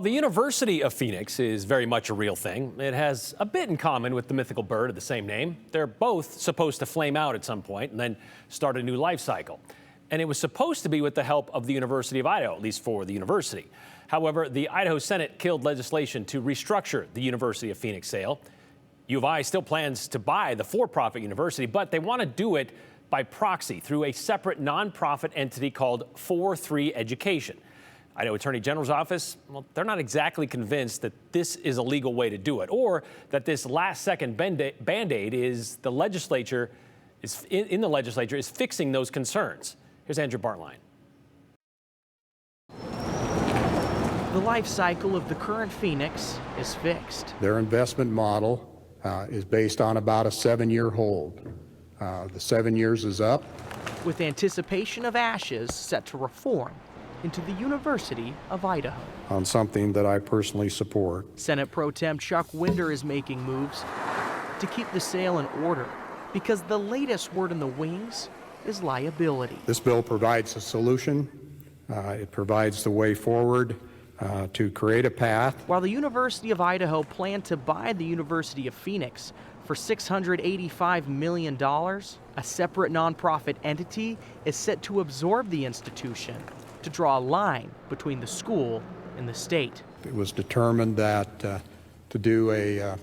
The University of Phoenix is very much a real thing. It has a bit in common with the mythical bird of the same name. They're both supposed to flame out at some point and then start a new life cycle. And it was supposed to be with the help of the University of Idaho, at least for the university. However, the Idaho Senate killed legislation to restructure the University of Phoenix sale. U of I still plans to buy the for-profit university, but they want to do it by proxy through a separate nonprofit entity called 4-3 Education. Idaho Attorney General's office, well, they're not exactly convinced that this is a legal way to do it, or that this last-second band-aid is the legislature in the legislature is fixing those concerns. Here's Andrew Bartline. The life cycle of the current Phoenix is fixed. Their investment model is based on about a 7-year hold. The 7 years is up. With anticipation of ashes set to reform into the University of Idaho. On something that I personally support. Senate Pro Tem Chuck Winder is making moves to keep the sale in order because the latest word in the wings is liability. This bill provides a solution. It provides the way forward to create a path. While the University of Idaho planned to buy the University of Phoenix for $685 million, a separate nonprofit entity is set to absorb the institution to draw a line between the school and the state. It was determined that to do a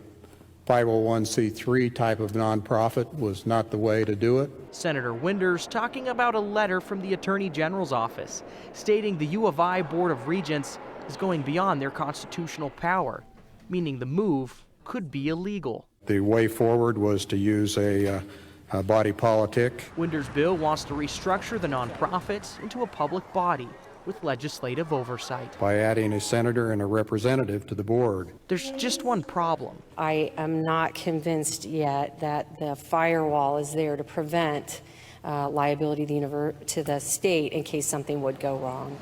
501c3 type of nonprofit was not the way to do it. Senator Winder's talking about a letter from the Attorney General's office stating the U of I Board of Regents is going beyond their constitutional power, meaning the move could be illegal. The way forward was to use a body politic. Winder's bill wants to restructure the nonprofits into a public body with legislative oversight. By adding a senator and a representative to the board. There's just one problem. I am not convinced yet that the firewall is there to prevent liability to the state in case something would go wrong.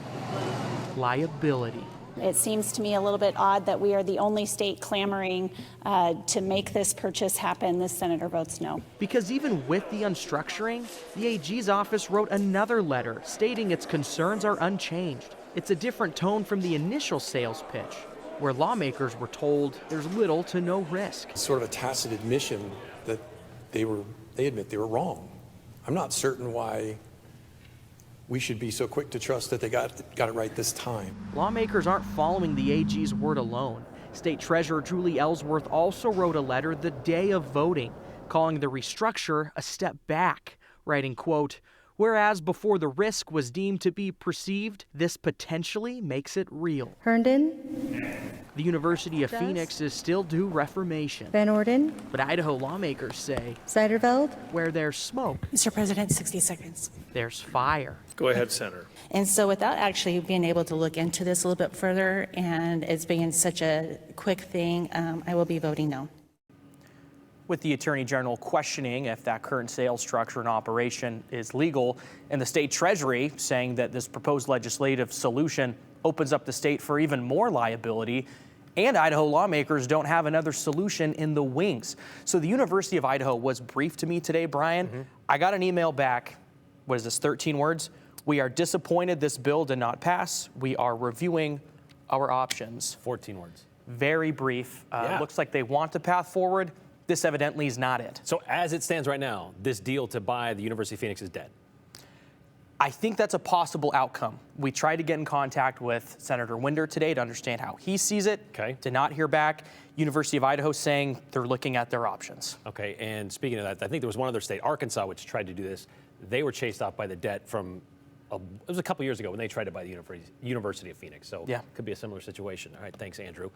Liability. It seems to me a little bit odd that we are the only state clamoring to make this purchase happen. This senator votes no. Because even with the unstructuring, the AG's office wrote another letter stating its concerns are unchanged. It's a different tone from the initial sales pitch, where lawmakers were told there's little to no risk. It's sort of a tacit admission that they admit they were wrong. I'm not certain why we should be so quick to trust that they got it right this time. Lawmakers aren't following the AG's word alone. State Treasurer Julie Ellsworth also wrote a letter the day of voting, calling the restructure a step back, writing, quote, "Whereas before the risk was deemed to be perceived, this potentially makes it real." Herndon. The University of Phoenix is still due reformation. Van Orden. But Idaho lawmakers say, Seiderveld. where there's smoke, Mr. President, 60 seconds. there's fire. Go ahead, Senator. And so without actually being able to look into this a little bit further, and it's being such a quick thing, I will be voting no. With the Attorney General questioning if that current sales structure and operation is legal, and the state Treasury saying that this proposed legislative solution opens up the state for even more liability, and Idaho lawmakers don't have another solution in the wings. So the University of Idaho was briefed to me today, Brian. I got an email back. What is this, 13 words? We are disappointed this bill did not pass. We are reviewing our options. 14 words. Very brief. Looks like they want a path forward. This evidently is not it. So as it stands right now, this deal to buy the University of Phoenix is dead. I think that's a possible outcome. We tried to get in contact with Senator Winder today to understand how he sees it. Okay. Did not hear back. University of Idaho saying they're looking at their options. Okay, and speaking of that, I think there was one other state, Arkansas, which tried to do this. They were chased off by the debt from, it was a couple years ago when they tried to buy the University of Phoenix. So yeah, could be a similar situation. All right, thanks, Andrew.